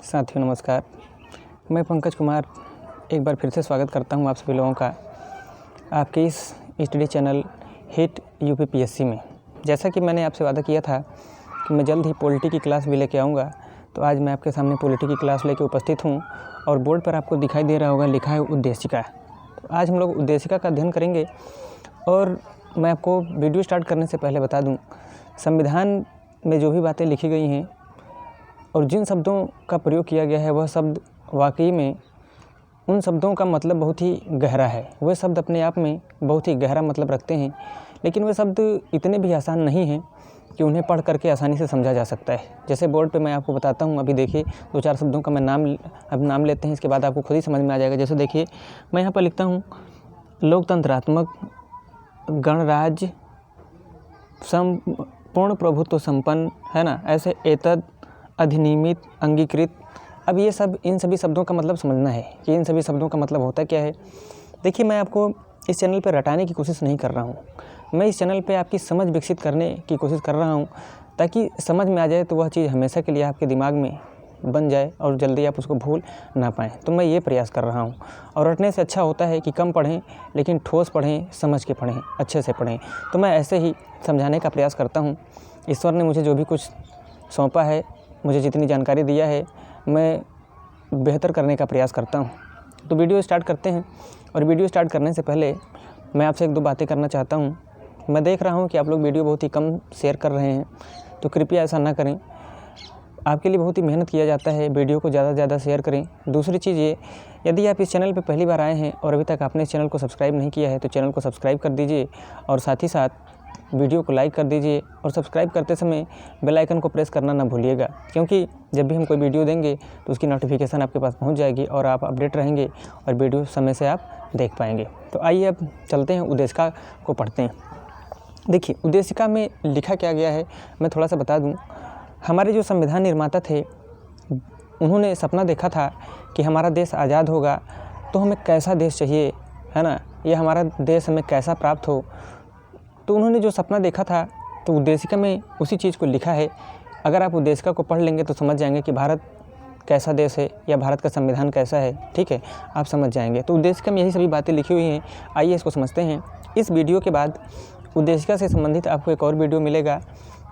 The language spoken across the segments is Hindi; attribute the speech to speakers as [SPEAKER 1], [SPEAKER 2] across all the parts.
[SPEAKER 1] साथियों नमस्कार। मैं पंकज कुमार एक बार फिर से स्वागत करता हूं आप सभी लोगों का आपके इस स्टडी चैनल हिट यूपीपीएससी में। जैसा कि मैंने आपसे वादा किया था कि मैं जल्द ही पॉलिटी की क्लास भी लेके आऊँगा, तो आज मैं आपके सामने पॉलिटी की क्लास लेके उपस्थित हूँ और बोर्ड पर आपको दिखाई दे रहा होगा लिखा है उद्देशिका। तो आज हम लोग उद्देशिका का अध्ययन करेंगे। और मैं आपको वीडियो स्टार्ट करने से पहले बता दूँ, संविधान में जो भी बातें लिखी गई हैं और जिन शब्दों का प्रयोग किया गया है वह शब्द वाकई में उन शब्दों का मतलब बहुत ही गहरा है। वह शब्द अपने आप में बहुत ही गहरा मतलब रखते हैं, लेकिन वे शब्द इतने भी आसान नहीं हैं कि उन्हें पढ़ करके आसानी से समझा जा सकता है। जैसे बोर्ड पे मैं आपको बताता हूँ, अभी देखिए 2-4 शब्दों का मैं नाम लेते हैं, इसके बाद आपको खुद ही समझ में आ जाएगा। जैसे देखिए मैं यहाँ पर लिखता हूँ लोकतंत्रात्मक गणराज्य संपूर्ण प्रभुत्व संपन्न, है ना, ऐसे एतद अधिनियमित अंगीकृत। अब ये सब इन सभी शब्दों का मतलब समझना है कि इन सभी शब्दों का मतलब होता क्या है। देखिए मैं आपको इस चैनल पर रटाने की कोशिश नहीं कर रहा हूँ, मैं इस चैनल पे आपकी समझ विकसित करने की कोशिश कर रहा हूँ ताकि समझ में आ जाए तो वह चीज़ हमेशा के लिए आपके दिमाग में बन जाए और जल्दी आप उसको भूल ना पाएँ। तो मैं ये प्रयास कर रहा हूँ। और रटने से अच्छा होता है कि कम पढ़ें लेकिन ठोस पढ़ें, समझ के पढ़ें, अच्छे से पढ़ें। तो मैं ऐसे ही समझाने का प्रयास करता हूँ। ईश्वर ने मुझे जो भी कुछ सौंपा है, मुझे जितनी जानकारी दिया है, मैं बेहतर करने का प्रयास करता हूँ। तो वीडियो स्टार्ट करते हैं। और वीडियो स्टार्ट करने से पहले मैं आपसे 1-2 बातें करना चाहता हूँ। मैं देख रहा हूँ कि आप लोग वीडियो बहुत ही कम शेयर कर रहे हैं, तो कृपया ऐसा ना करें। आपके लिए बहुत ही मेहनत किया जाता है, वीडियो को ज़्यादा से ज़्यादा शेयर करें। दूसरी चीज़ ये, यदि आप इस चैनल पर पहली बार आए हैं और अभी तक आपने इस चैनल को सब्सक्राइब नहीं किया है तो चैनल को सब्सक्राइब कर दीजिए और साथ ही साथ वीडियो को लाइक कर दीजिए। और सब्सक्राइब करते समय बेल आइकन को प्रेस करना ना भूलिएगा, क्योंकि जब भी हम कोई वीडियो देंगे तो उसकी नोटिफिकेशन आपके पास पहुंच जाएगी और आप अपडेट रहेंगे और वीडियो समय से आप देख पाएंगे। तो आइए अब चलते हैं, उद्देशिका को पढ़ते हैं। देखिए उद्देशिका में लिखा क्या गया है मैं थोड़ा सा बता दूँ। हमारे जो संविधान निर्माता थे उन्होंने सपना देखा था कि हमारा देश आज़ाद होगा तो हमें कैसा देश चाहिए, है ना, ये हमारा देश हमें कैसा प्राप्त हो। तो उन्होंने जो सपना देखा था तो उद्देशिका में उसी चीज़ को लिखा है। अगर आप उद्देशिका को पढ़ लेंगे तो समझ जाएंगे कि भारत कैसा देश है या भारत का संविधान कैसा है। ठीक है, आप समझ जाएंगे। तो उद्देशिका में यही सभी बातें लिखी हुई हैं। आइए इसको समझते हैं। इस वीडियो के बाद उद्देशिका से संबंधित आपको एक और वीडियो मिलेगा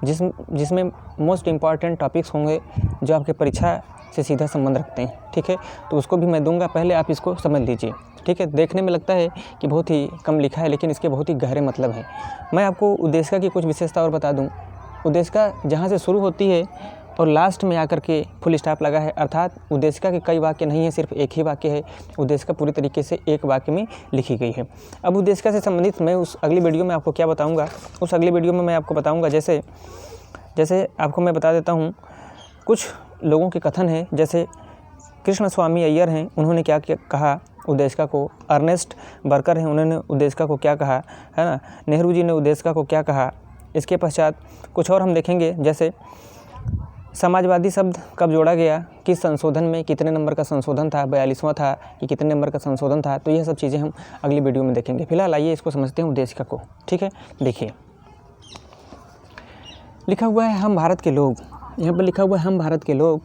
[SPEAKER 1] जिसमें मोस्ट इम्पॉर्टेंट टॉपिक्स होंगे जो आपके परीक्षा से सीधा संबंध रखते हैं। ठीक है, तो उसको भी मैं दूंगा, पहले आप इसको समझ लीजिए। ठीक है, देखने में लगता है कि बहुत ही कम लिखा है, लेकिन इसके बहुत ही गहरे मतलब हैं। मैं आपको उद्देशिका की कुछ विशेषता और बता दूं। उद्देशिका जहां से शुरू होती है और लास्ट में आकर के फुल स्टॉप लगा है, अर्थात उद्देशिका के कई वाक्य नहीं है, सिर्फ एक ही वाक्य है। उद्देशिका पूरी तरीके से एक वाक्य में लिखी गई है। अब उद्देशिका से संबंधित मैं उस अगली वीडियो में आपको क्या बताऊँगा, उस अगली वीडियो में मैं आपको बताऊँगा। जैसे आपको मैं बता देता हूँ, कुछ लोगों के कथन है। जैसे कृष्ण स्वामी अय्यर हैं, उन्होंने क्या कहा उद्देशिका को। अर्नेस्ट बर्कर हैं, उन्होंने उद्देशिका को क्या कहा, है ना। नेहरू जी ने उद्देशिका को क्या कहा। इसके पश्चात कुछ और हम देखेंगे। जैसे समाजवादी शब्द कब जोड़ा गया, किस संशोधन में, कितने नंबर का संशोधन था, 42वां था कि कितने नंबर का संशोधन था। तो यह सब चीज़ें हम अगली वीडियो में देखेंगे। फिलहाल आइए इसको समझते हैं उद्देशिका को। ठीक है, देखिए लिखा हुआ है हम भारत के लोग। यहाँ पर लिखा हुआ है हम भारत के लोग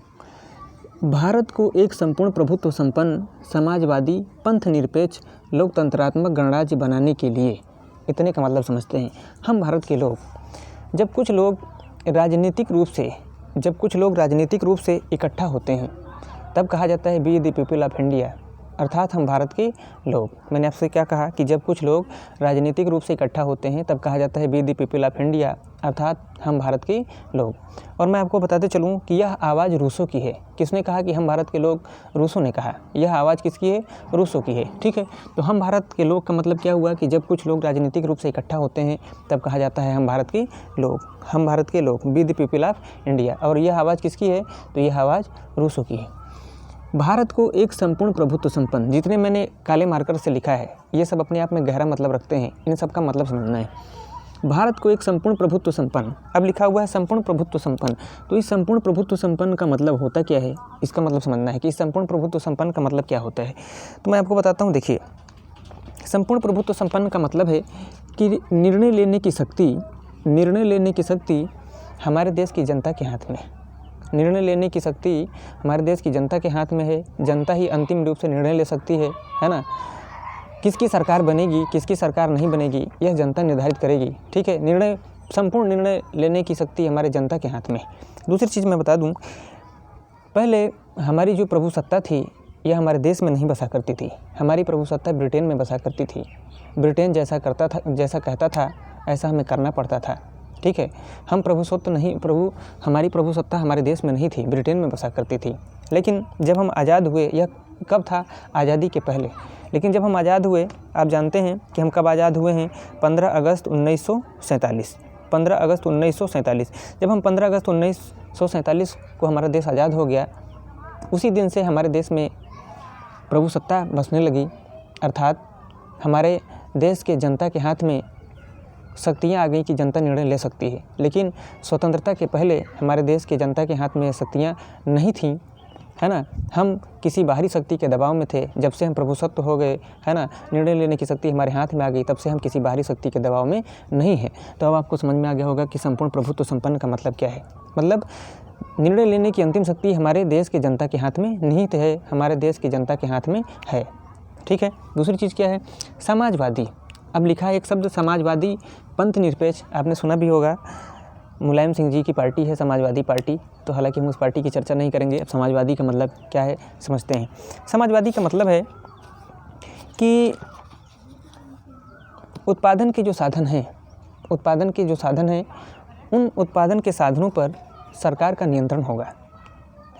[SPEAKER 1] भारत को एक संपूर्ण प्रभुत्व संपन्न समाजवादी पंथ निरपेक्ष लोकतंत्रात्मक गणराज्य बनाने के लिए, इतने का मतलब समझते हैं। हम भारत के लोग, जब कुछ लोग राजनीतिक रूप से इकट्ठा होते हैं तब कहा जाता है we the people of India, अर्थात हम भारत के लोग। मैंने आपसे क्या कहा कि जब कुछ लोग राजनीतिक रूप से इकट्ठा होते हैं तब कहा जाता है we the people of India, अर्थात हम भारत के लोग। और मैं आपको बताते चलूँ कि यह आवाज़ रूसों की है। किसने कहा कि हम भारत के लोग? रूसों ने कहा। यह आवाज़ किसकी है? रूसों की है। ठीक है, तो हम भारत के लोग का मतलब क्या हुआ कि जब कुछ लोग राजनीतिक रूप से इकट्ठा होते हैं तब कहा जाता है हम भारत के लोग, हम भारत के लोग, we the people of India. और यह आवाज़ किसकी है? तो यह आवाज़ रूसों की है। भारत को एक संपूर्ण प्रभुत्व संपन्न, जितने मैंने काले मार्कर से लिखा है ये सब अपने आप में गहरा मतलब रखते हैं, इन सब का मतलब समझना है। भारत को एक संपूर्ण प्रभुत्व संपन्न, अब लिखा हुआ है संपूर्ण प्रभुत्व संपन्न, तो इस संपूर्ण प्रभुत्व संपन्न का मतलब होता क्या है, इसका मतलब समझना है कि इस संपूर्ण प्रभुत्व संपन्न का मतलब क्या होता है। तो मैं आपको बताता हूँ। देखिए संपूर्ण प्रभुत्व संपन्न का मतलब है कि निर्णय लेने की शक्ति हमारे देश की जनता के हाथ में। निर्णय लेने की शक्ति हमारे देश की जनता के हाथ में है। जनता ही अंतिम रूप से निर्णय ले सकती है ना। किसकी सरकार बनेगी, किसकी सरकार नहीं बनेगी, यह जनता निर्धारित करेगी। ठीक है, निर्णय, संपूर्ण निर्णय लेने की शक्ति हमारे जनता के हाथ में। दूसरी चीज़ मैं बता दूं, पहले हमारी जो प्रभुसत्ता थी यह हमारे देश में नहीं बसा करती थी। हमारी प्रभुसत्ता ब्रिटेन में बसा करती थी। ब्रिटेन जैसा करता था, जैसा कहता था ऐसा हमें करना पड़ता था। ठीक है, हमारी प्रभुसत्ता हमारे देश में नहीं थी, ब्रिटेन में बसा करती थी। लेकिन जब हम आज़ाद हुए, यह कब था? आज़ादी के पहले। लेकिन जब हम आज़ाद हुए, आप जानते हैं कि हम कब आज़ाद हुए हैं? 15 अगस्त 1947। 15 अगस्त 1947। जब हम 15 अगस्त 1947 को हमारा देश आज़ाद हो गया, उसी दिन से हमारे देश में प्रभुसत्ता बसने लगी। अर्थात हमारे देश के जनता के हाथ में शक्तियाँ आ गई कि जनता निर्णय ले सकती है। लेकिन स्वतंत्रता के पहले हमारे देश के जनता के हाथ में ये शक्तियाँ नहीं थीं, है ना। हम किसी बाहरी शक्ति के दबाव में थे। जब से हम प्रभुसत्व हो गए, है ना, निर्णय लेने की शक्ति हमारे हाथ में आ गई, तब से हम किसी बाहरी शक्ति के दबाव में नहीं हैं। तो अब आपको समझ में आ गया होगा कि संपूर्ण प्रभुत्व संपन्न का मतलब क्या है। मतलब निर्णय लेने की अंतिम शक्ति हमारे देश के जनता के हाथ में निहित है, हमारे देश की जनता के हाथ में है। ठीक है, दूसरी चीज़ क्या है? समाजवादी। अब लिखा है एक शब्द समाजवादी, पंथ निरपेक्ष। आपने सुना भी होगा, मुलायम सिंह जी की पार्टी है समाजवादी पार्टी। तो हालांकि हम उस पार्टी की चर्चा नहीं करेंगे। अब समाजवादी का मतलब क्या है समझते हैं। समाजवादी का मतलब है कि उत्पादन के जो साधन हैं, उन उत्पादन के साधनों पर सरकार का नियंत्रण होगा,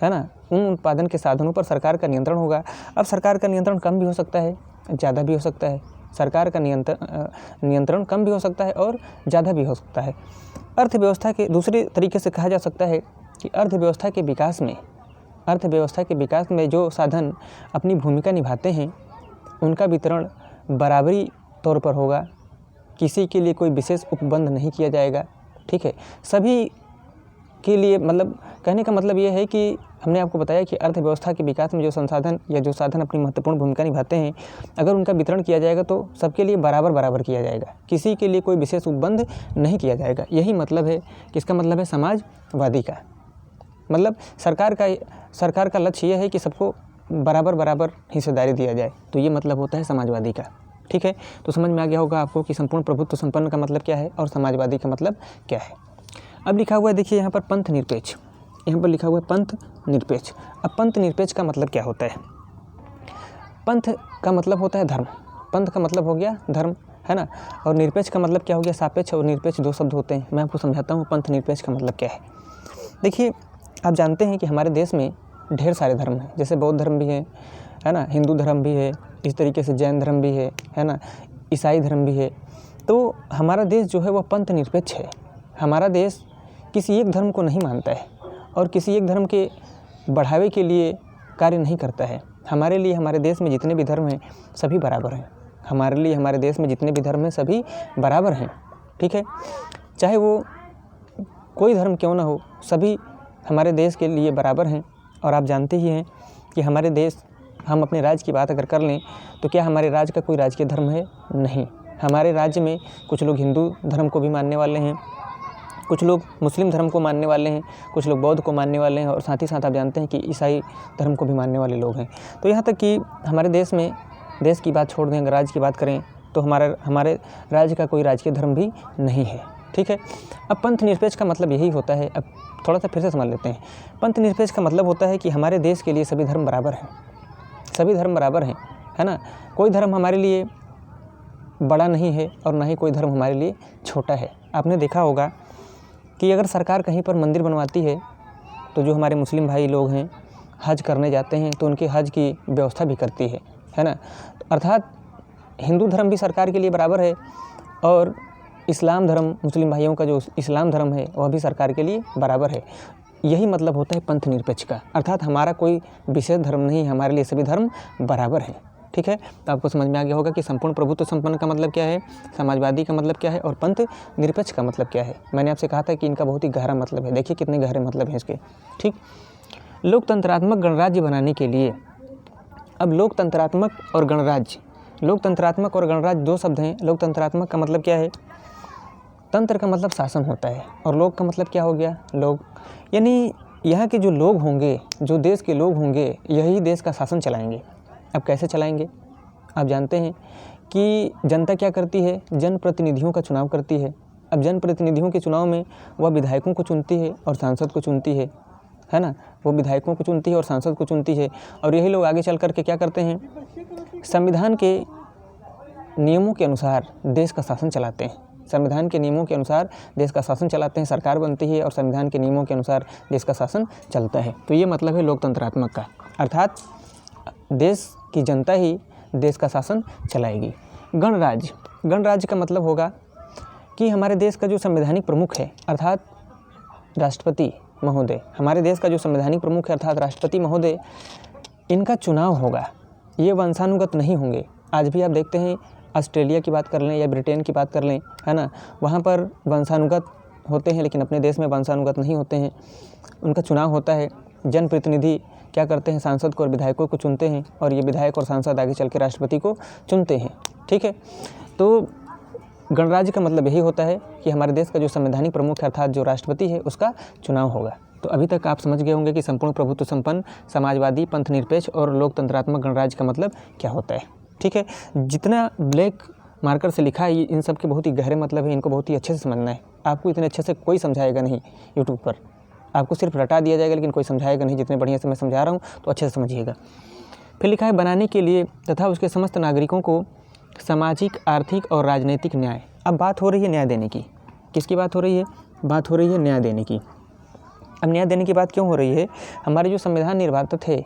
[SPEAKER 1] है ना। उन उत्पादन के साधनों पर सरकार का नियंत्रण होगा। अब सरकार का नियंत्रण कम भी हो सकता है, ज़्यादा भी हो सकता है। सरकार का नियंत्रण कम भी हो सकता है और ज़्यादा भी हो सकता है। अर्थव्यवस्था के दूसरे तरीके से कहा जा सकता है कि अर्थव्यवस्था के विकास में जो साधन अपनी भूमिका निभाते हैं, उनका वितरण बराबरी तौर पर होगा। किसी के लिए कोई विशेष उपबंध नहीं किया जाएगा। ठीक है, सभी के लिए, मतलब कहने का मतलब ये है कि हमने आपको बताया कि अर्थव्यवस्था के विकास में जो संसाधन या जो साधन अपनी महत्वपूर्ण भूमिका निभाते हैं, अगर उनका वितरण किया जाएगा तो सबके लिए बराबर किया जाएगा। किसी के लिए कोई विशेष उपबंध नहीं किया जाएगा। यही मतलब है, किसका मतलब है? समाजवादी का। मतलब सरकार का लक्ष्य यह है कि सबको बराबर हिस्सेदारी दिया जाए। तो ये मतलब होता है समाजवादी का। ठीक है, तो समझ में आ गया होगा आपको कि संपूर्ण प्रभुत्व संपन्न का मतलब क्या है और समाजवादी का मतलब क्या है। अब लिखा हुआ है, देखिए यहाँ पर पंथ निरपेक्ष। यहाँ पर लिखा हुआ है पंथ निरपेक्ष। अब पंथ निरपेक्ष का मतलब क्या होता है? पंथ का मतलब होता है धर्म। पंथ का मतलब हो गया धर्म, है ना। और निरपेक्ष का मतलब क्या हो गया? सापेक्ष और निरपेक्ष दो शब्द होते हैं। मैं आपको समझाता हूँ पंथ निरपेक्ष का मतलब क्या है। देखिए, आप जानते हैं कि हमारे देश में ढेर सारे धर्म हैं। जैसे बौद्ध धर्म भी है ना, हिंदू धर्म भी है, इस तरीके से जैन धर्म भी है ना, ईसाई धर्म भी है। तो हमारा देश जो है वह पंथ निरपेक्ष है। हमारा देश किसी एक धर्म को नहीं मानता है और किसी एक धर्म के बढ़ावे के लिए कार्य नहीं करता है। हमारे लिए हमारे देश में जितने भी धर्म हैं सभी बराबर हैं। हमारे लिए हमारे देश में जितने भी धर्म हैं सभी बराबर हैं। ठीक है, चाहे वो कोई धर्म क्यों ना हो, सभी हमारे देश के लिए बराबर हैं। और आप जानते ही हैं कि हमारे देश, हम अपने राज्य की बात अगर कर लें तो क्या हमारे राज्य का कोई राजकीय धर्म है? नहीं। हमारे राज्य में कुछ लोग हिंदू धर्म को भी मानने वाले हैं, कुछ लोग मुस्लिम धर्म को मानने वाले हैं, कुछ लोग बौद्ध को मानने वाले हैं और साथ ही साथ आप जानते हैं कि ईसाई धर्म को भी मानने वाले लोग हैं। तो यहाँ तक कि हमारे देश में, देश की बात छोड़ दें, अगर राज्य की बात करें तो हमारे राज्य का कोई राजकीय धर्म भी नहीं है। ठीक है, अब पंथ निरपेक्ष का मतलब यही होता है। अब थोड़ा सा फिर से समझ लेते हैं। पंथ निरपेक्ष का मतलब होता है कि हमारे देश के लिए सभी धर्म बराबर हैं, सभी धर्म बराबर हैं, है ना। कोई धर्म हमारे लिए बड़ा नहीं है और ना ही कोई धर्म हमारे लिए छोटा है। आपने देखा होगा कि अगर सरकार कहीं पर मंदिर बनवाती है तो जो हमारे मुस्लिम भाई लोग हैं हज करने जाते हैं तो उनके हज की व्यवस्था भी करती है ना। अर्थात हिंदू धर्म भी सरकार के लिए बराबर है और इस्लाम धर्म, मुस्लिम भाइयों का जो इस्लाम धर्म है वह भी सरकार के लिए बराबर है। यही मतलब होता है पंथ निरपेक्ष का। अर्थात हमारा कोई विशेष धर्म नहीं, हमारे लिए सभी धर्म बराबर हैं। ठीक है, तो आपको समझ में आ गया होगा कि संपूर्ण प्रभुत्व संपन्न का मतलब क्या है, समाजवादी का मतलब क्या है और पंथ निरपेक्ष का मतलब क्या है। मैंने आपसे कहा था कि इनका बहुत ही गहरा मतलब है। देखिए कितने गहरे मतलब हैं इसके। ठीक, लोकतंत्रात्मक गणराज्य बनाने के लिए, अब लोकतंत्रात्मक और गणराज्य, लोकतंत्रात्मक और गणराज्य दो शब्द हैं। लोकतंत्रात्मक का मतलब क्या है? तंत्र का मतलब शासन होता है और लोक का मतलब क्या हो गया? लोग, यानी यहाँ के जो लोग होंगे, जो देश के लोग होंगे, यही देश का शासन चलाएंगे। अब कैसे चलाएंगे? आप जानते हैं कि जनता क्या करती है, जनप्रतिनिधियों का चुनाव करती है। अब जनप्रतिनिधियों के चुनाव में वह विधायकों को चुनती है और सांसद को चुनती है ना। वो विधायकों को चुनती है और सांसद को चुनती है, और यही लोग आगे चल कर के क्या करते हैं, संविधान के नियमों के अनुसार देश का शासन चलाते हैं। संविधान के नियमों के अनुसार देश का शासन चलाते हैं, सरकार बनती है और संविधान के नियमों के अनुसार देश का शासन चलता है। तो ये मतलब है लोकतंत्रात्मक का, अर्थात देश की जनता ही देश का शासन चलाएगी। गणराज्य, गणराज्य का मतलब होगा कि हमारे देश का जो संवैधानिक प्रमुख है अर्थात राष्ट्रपति महोदय, हमारे देश का जो संवैधानिक प्रमुख है अर्थात राष्ट्रपति महोदय, इनका चुनाव होगा। ये वंशानुगत नहीं होंगे। आज भी आप देखते हैं, ऑस्ट्रेलिया की बात कर लें या ब्रिटेन की बात कर लें, है ना, वहाँ पर वंशानुगत होते हैं, लेकिन अपने देश में वंशानुगत नहीं होते हैं। उनका चुनाव होता है, जनप्रतिनिधि क्या करते हैं, सांसद को और विधायकों को चुनते हैं, और ये विधायक और सांसद आगे चल के राष्ट्रपति को चुनते हैं। ठीक है, तो गणराज्य का मतलब यही होता है कि हमारे देश का जो संवैधानिक प्रमुख है अर्थात जो राष्ट्रपति है उसका चुनाव होगा। तो अभी तक आप समझ गए होंगे कि संपूर्ण प्रभुत्व संपन्न, समाजवादी, पंथ निरपेक्ष और लोकतंत्रात्मक गणराज्य का मतलब क्या होता है। ठीक है, जितना ब्लैक मार्कर से लिखा है इन सब के बहुत ही गहरे मतलब है, इनको बहुत ही अच्छे से समझना है। आपको इतने अच्छे से कोई समझाएगा नहीं यूट्यूब पर, आपको सिर्फ रटा दिया जाएगा लेकिन कोई समझाएगा नहीं। जितने बढ़िया से मैं समझा रहा हूँ तो अच्छे से समझिएगा। फिर लिखा है बनाने के लिए तथा उसके समस्त नागरिकों को सामाजिक, आर्थिक और राजनीतिक न्याय। अब बात हो रही है न्याय देने की। किसकी बात हो रही है? बात हो रही है न्याय देने की। अब न्याय देने की बात क्यों हो रही है? हमारे जो संविधान निर्माता थे,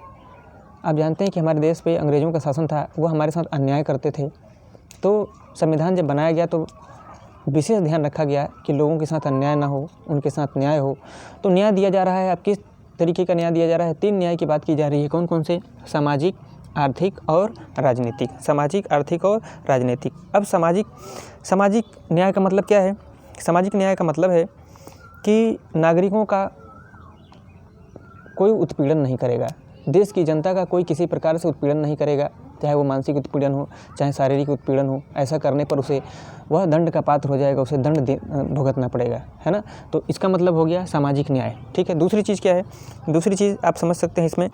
[SPEAKER 1] आप जानते हैं कि हमारे देश पे अंग्रेज़ों का शासन था, वो हमारे साथ अन्याय करते थे। तो संविधान जब बनाया गया तो विशेष ध्यान रखा गया कि लोगों के साथ अन्याय ना हो, उनके साथ न्याय हो। तो न्याय दिया जा रहा है। अब किस तरीके का न्याय दिया जा रहा है? 3 न्याय की बात की जा रही है। कौन कौन से? सामाजिक, आर्थिक और राजनीतिक। सामाजिक, आर्थिक और राजनीतिक। अब सामाजिक न्याय का मतलब क्या है? सामाजिक न्याय का मतलब है कि नागरिकों का कोई उत्पीड़न नहीं करेगा, देश की जनता का कोई किसी प्रकार से उत्पीड़न नहीं करेगा, चाहे वो मानसिक उत्पीड़न हो, चाहे शारीरिक उत्पीड़न हो। ऐसा करने पर उसे वह दंड का पात्र हो जाएगा, उसे दंड भुगतना पड़ेगा, है ना। तो इसका मतलब हो गया सामाजिक न्याय। ठीक है, दूसरी चीज़ क्या है? दूसरी चीज़ आप समझ सकते हैं इसमें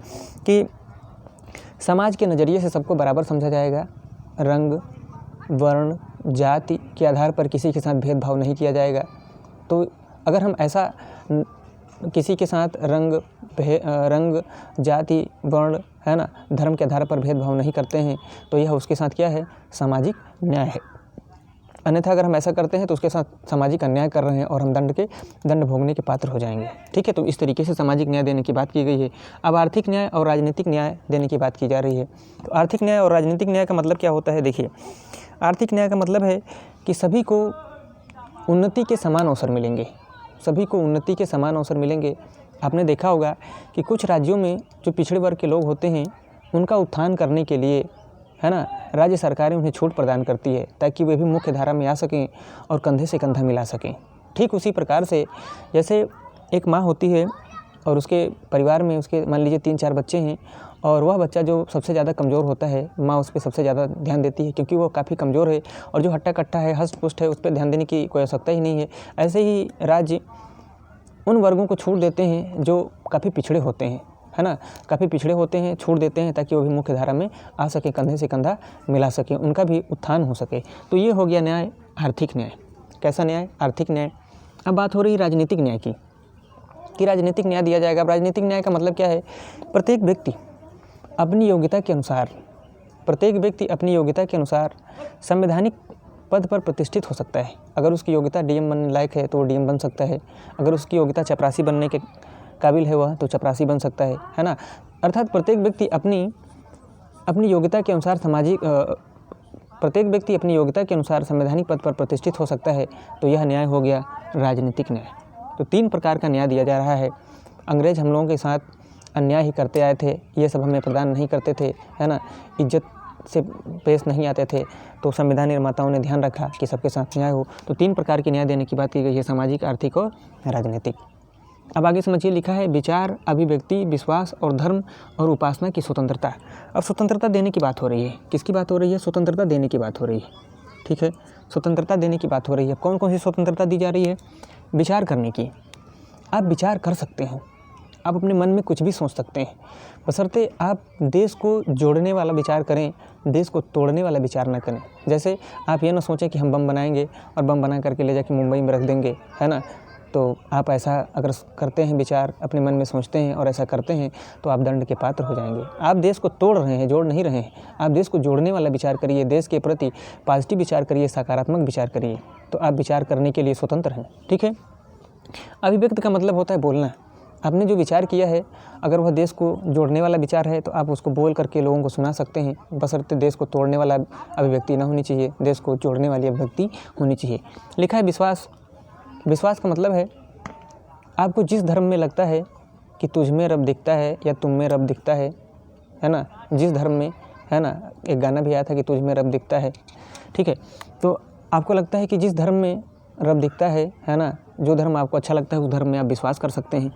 [SPEAKER 1] कि समाज के नज़रिए से सबको बराबर समझा जाएगा। रंग, वर्ण, जाति के आधार पर किसी के साथ भेदभाव नहीं किया जाएगा। तो अगर हम ऐसा किसी के साथ रंग, जाति, वर्ण, है ना, धर्म के आधार पर भेदभाव नहीं करते हैं तो यह उसके साथ क्या है? सामाजिक न्याय है। अन्यथा अगर हम ऐसा करते हैं तो उसके साथ सामाजिक अन्याय कर रहे हैं और हम दंड भोगने के पात्र हो जाएंगे। ठीक है, तो इस तरीके से सामाजिक न्याय देने की बात की गई है। अब आर्थिक न्याय और राजनीतिक न्याय देने की बात की जा रही है। तो आर्थिक न्याय और राजनीतिक न्याय का मतलब क्या होता है? देखिए, आर्थिक न्याय का मतलब है कि सभी को उन्नति के समान अवसर मिलेंगे, सभी को उन्नति के समान अवसर मिलेंगे। आपने देखा होगा कि कुछ राज्यों में जो पिछड़े वर्ग के लोग होते हैं उनका उत्थान करने के लिए, है ना, राज्य सरकारें उन्हें छूट प्रदान करती है ताकि वे भी मुख्य धारा में आ सकें और कंधे से कंधा मिला सकें। ठीक उसी प्रकार से जैसे एक माँ होती है और उसके परिवार में उसके मान लीजिए 3-4 बच्चे हैं, और वह बच्चा जो सबसे ज़्यादा कमज़ोर होता है, माँ उस पर सबसे ज़्यादा ध्यान देती है क्योंकि वो काफ़ी कमज़ोर है, और जो हट्टा कट्टा है, हष्ट पुष्ट है, उस पर ध्यान देने की कोई आवश्यकता ही नहीं है। ऐसे ही राज्य उन वर्गों को छूट देते हैं जो काफ़ी पिछड़े होते हैं, है ना, काफ़ी पिछड़े होते हैं, छूट देते हैं ताकि वो भी मुख्य धारा में आ सके, कंधे से कंधा मिला सके, उनका भी उत्थान हो सके। तो ये हो गया न्याय, आर्थिक न्याय। कैसा न्याय? आर्थिक न्याय। अब बात हो रही राजनीतिक न्याय की कि राजनीतिक न्याय दिया जाएगा। अब राजनीतिक न्याय का मतलब क्या है? प्रत्येक व्यक्ति अपनी योग्यता के अनुसार संवैधानिक पद पर प्रतिष्ठित हो सकता है। अगर उसकी योग्यता डीएम बनने लायक है तो वो डीएम बन सकता है। अगर उसकी योग्यता चपरासी बनने के काबिल है वह तो चपरासी बन सकता है ना। अर्थात प्रत्येक व्यक्ति अपनी योग्यता के अनुसार संवैधानिक पद पर प्रतिष्ठित हो सकता है। तो यह न्याय हो गया राजनीतिक न्याय। तो 3 प्रकार का न्याय दिया जा रहा है। अंग्रेज हम लोगों के साथ अन्याय ही करते आए थे, ये सब हमें प्रदान नहीं करते थे, है ना, इज्जत से पेश नहीं आते थे। तो संविधान निर्माताओं ने ध्यान रखा कि सबके साथ न्याय हो। तो 3 प्रकार के न्याय देने की बात की गई है, सामाजिक, आर्थिक और राजनीतिक। अब आगे समझिए, लिखा है विचार, अभिव्यक्ति, विश्वास और धर्म और उपासना की स्वतंत्रता। अब स्वतंत्रता देने की बात हो रही है। किसकी बात हो रही है? स्वतंत्रता देने की बात हो रही है। ठीक है, स्वतंत्रता देने की बात हो रही है। कौन कौन सी स्वतंत्रता दी जा रही है? विचार करने की। आप विचार कर सकते हो, आप अपने मन में कुछ भी सोच सकते हैं, बशर्ते आप देश को जोड़ने वाला विचार करें, देश को तोड़ने वाला विचार ना करें। जैसे आप ये ना सोचें कि हम बम बनाएंगे और बम बना करके ले जाके मुंबई में रख देंगे, है ना। तो आप ऐसा अगर करते हैं, विचार अपने मन में सोचते हैं और ऐसा करते हैं, तो आप दंड के पात्र हो जाएंगे। आप देश को तोड़ रहे हैं, जोड़ नहीं रहे हैं। आप देश को जोड़ने वाला विचार करिए, देश के प्रति पॉजिटिव विचार करिए, सकारात्मक विचार करिए, तो आप विचार करने के लिए स्वतंत्र हैं, ठीक है। अभिव्यक्ति का मतलब होता है बोलना। आपने जो विचार किया है, अगर वह देश को जोड़ने वाला विचार है, तो आप उसको बोल करके लोगों को सुना सकते हैं, बशर्ते देश को तोड़ने वाला अभिव्यक्ति ना होनी चाहिए, देश को जोड़ने वाली अभिव्यक्ति होनी चाहिए। लिखा है विश्वास। विश्वास का मतलब है आपको जिस धर्म में लगता है कि तुझ में रब दिखता है या तुम में रब दिखता है ना, जिस धर्म में, है ना, एक गाना भी आया था कि तुझ में रब दिखता है, ठीक है। तो आपको लगता है कि जिस धर्म में रब दिखता है ना, जो धर्म आपको अच्छा लगता है उस धर्म में आप विश्वास कर सकते हैं,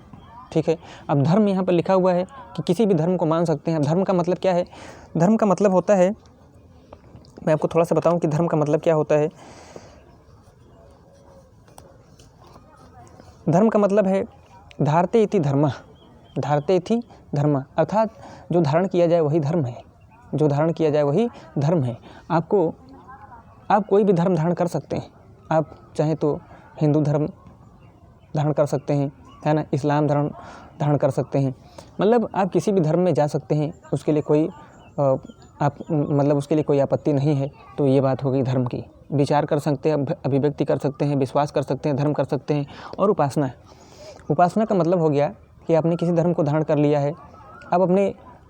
[SPEAKER 1] ठीक है। अब धर्म यहाँ पर लिखा हुआ है कि किसी भी धर्म को मान सकते हैं। अब धर्म का मतलब क्या है? धर्म का मतलब होता है, मैं आपको थोड़ा सा बताऊं कि धर्म का मतलब क्या होता है। धर्म का मतलब है धारते इति धर्म, धारते इति धर्म, अर्थात जो धारण किया जाए वही धर्म है, जो धारण किया जाए वही धर्म है। आप कोई भी धर्म धारण कर सकते हैं। आप चाहें तो हिंदू धर्म धारण कर सकते हैं, है ना, इस्लाम धर्म धारण कर सकते हैं, मतलब आप किसी भी धर्म में जा सकते हैं, उसके लिए कोई उसके लिए कोई आपत्ति नहीं है। तो ये बात हो गई धर्म की। विचार कर सकते हैं, अभिव्यक्ति कर सकते हैं, विश्वास कर सकते हैं, धर्म कर सकते हैं। और उपासना, उपासना का मतलब हो गया कि आपने किसी धर्म को धारण कर लिया है, आप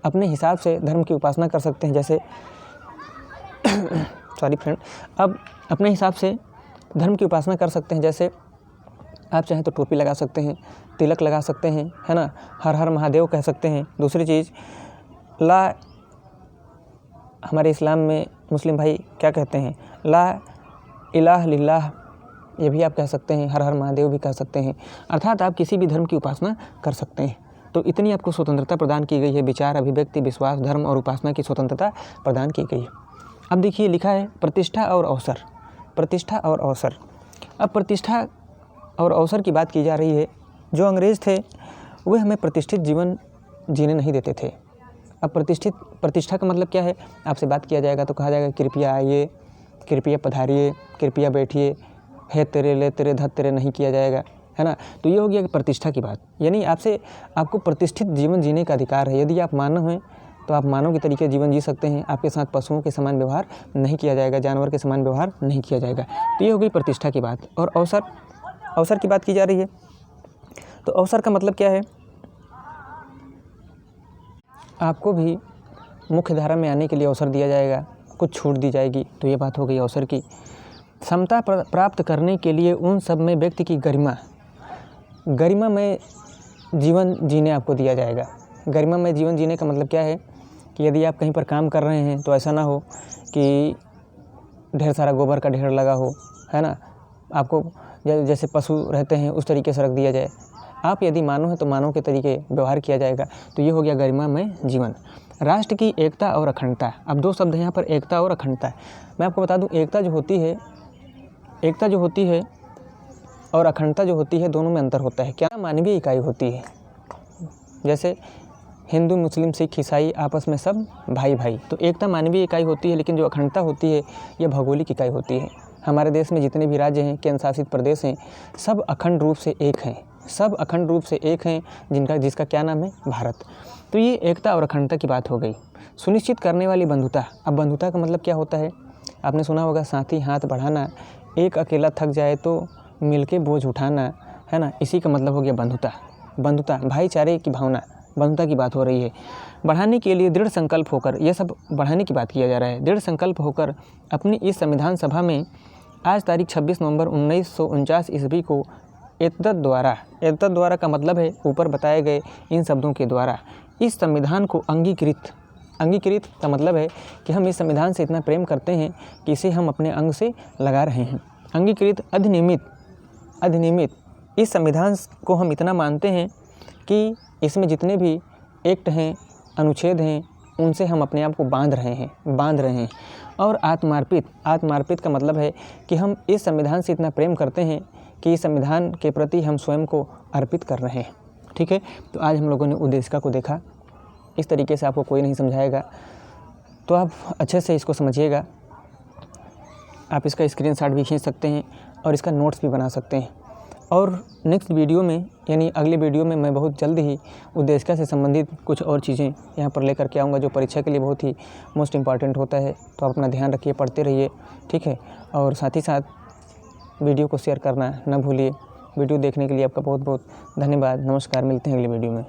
[SPEAKER 1] अपने हिसाब से धर्म की उपासना कर सकते हैं। जैसे सॉरी फ्रेंड, अब अपने हिसाब से धर्म की उपासना कर सकते हैं। जैसे आप चाहें तो टोपी लगा सकते हैं, तिलक लगा सकते हैं, है ना, हर हर महादेव कह सकते हैं। दूसरी चीज़, ला, हमारे इस्लाम में मुस्लिम भाई क्या कहते हैं, ला इलाह लिल्लाह, ये भी आप कह सकते हैं, हर हर महादेव भी कह सकते हैं। अर्थात आप किसी भी धर्म की उपासना कर सकते हैं। तो इतनी आपको स्वतंत्रता प्रदान की गई है, विचार, अभिव्यक्ति, विश्वास, धर्म और उपासना की स्वतंत्रता प्रदान की गई है। अब देखिए लिखा है प्रतिष्ठा और अवसर, प्रतिष्ठा और अवसर। अब प्रतिष्ठा और अवसर की बात की जा रही है। जो अंग्रेज़ थे वे हमें प्रतिष्ठित जीवन जीने नहीं देते थे। अब प्रतिष्ठा का मतलब क्या है? आपसे बात किया जाएगा तो कहा जाएगा कृपया आइए, कृपया पधारिए, कृपया बैठिए, है तेरे ले तेरे धत तेरे नहीं किया जाएगा, है ना। तो ये हो गया कि प्रतिष्ठा की बात, यानी आपको प्रतिष्ठित जीवन जीने का अधिकार है। यदि आप मानव हैं तो आप मानव के तरीके जीवन जी सकते हैं, आपके साथ पशुओं के समान व्यवहार नहीं किया जाएगा, जानवर के समान व्यवहार नहीं किया जाएगा। तो ये हो गई प्रतिष्ठा की बात। और अवसर, अवसर की बात की जा रही है। तो अवसर का मतलब क्या है? आपको भी मुख्य धारा में आने के लिए अवसर दिया जाएगा, कुछ छूट दी जाएगी। तो ये बात हो गई अवसर की। क्षमता प्राप्त करने के लिए उन सब में व्यक्ति की गरिमा में जीवन जीने आपको दिया जाएगा। गरिमा में जीवन जीने का मतलब क्या है कि यदि आप कहीं पर काम कर रहे हैं तो ऐसा ना हो कि ढेर सारा गोबर का ढेर लगा हो, है ना, आपको जैसे पशु रहते हैं उस तरीके से रख दिया जाए। आप यदि मानव हैं तो मानव के तरीके व्यवहार किया जाएगा। तो ये हो गया गरिमा में जीवन। राष्ट्र की एकता और अखंडता। अब दो शब्द हैं यहाँ पर, एकता और अखंडता। मैं आपको बता दूं, एकता जो होती है और अखंडता जो होती है, दोनों में अंतर होता है। क्या? मानवीय इकाई होती है। जैसे हिंदू, मुस्लिम, सिख, ईसाई आपस में सब भाई भाई। तो एकता मानवीय इकाई होती है, लेकिन जो अखंडता होती है यह भौगोलिक इकाई होती है। हमारे देश में जितने भी राज्य हैं, केंद्र शासित प्रदेश हैं, सब अखंड रूप से एक हैं, सब अखंड रूप से एक हैं, जिसका क्या नाम है? भारत। तो ये एकता और अखंडता की बात हो गई। सुनिश्चित करने वाली बंधुता। अब बंधुता का मतलब क्या होता है? आपने सुना होगा, साथी हाथ बढ़ाना, एक अकेला थक जाए तो मिलके बोझ उठाना, है ना। इसी का मतलब हो गया बंधुता। बंधुता, भाईचारे की भावना, बंधुता की बात हो रही है। बढ़ाने के लिए दृढ़ संकल्प होकर, यह सब बढ़ाने की बात किया जा रहा है। दृढ़ संकल्प होकर अपनी इस संविधान सभा में आज तारीख 26 नवंबर 1949 ईस्वी को एतद द्वारा का मतलब है ऊपर बताए गए इन शब्दों के द्वारा इस संविधान को अंगीकृत का मतलब है कि हम इस संविधान से इतना प्रेम करते हैं कि इसे हम अपने अंग से लगा रहे हैं। अंगीकृत, अधिनियमित, इस संविधान को हम इतना मानते हैं कि इसमें जितने भी एक्ट हैं, अनुच्छेद हैं, उनसे हम अपने आप को बांध रहे हैं। और आत्मार्पित का मतलब है कि हम इस संविधान से इतना प्रेम करते हैं कि इस संविधान के प्रति हम स्वयं को अर्पित कर रहे हैं। ठीक है। तो आज हम लोगों ने उद्देशिका को देखा, इस तरीके से आपको कोई नहीं समझाएगा, तो आप अच्छे से इसको समझिएगा। आप इसका स्क्रीनशॉट भी खींच सकते हैं और इसका नोट्स भी बना सकते हैं। और नेक्स्ट वीडियो में यानी अगले वीडियो में मैं बहुत जल्द ही उद्देशिका से संबंधित कुछ और चीज़ें यहाँ पर लेकर के आऊँगा, जो परीक्षा के लिए बहुत ही मोस्ट इम्पॉर्टेंट होता है। तो आप अपना ध्यान रखिए, पढ़ते रहिए, ठीक है। और साथ ही साथ वीडियो को शेयर करना ना भूलिए। वीडियो देखने के लिए आपका बहुत बहुत धन्यवाद। नमस्कार, मिलते हैं अगले वीडियो में।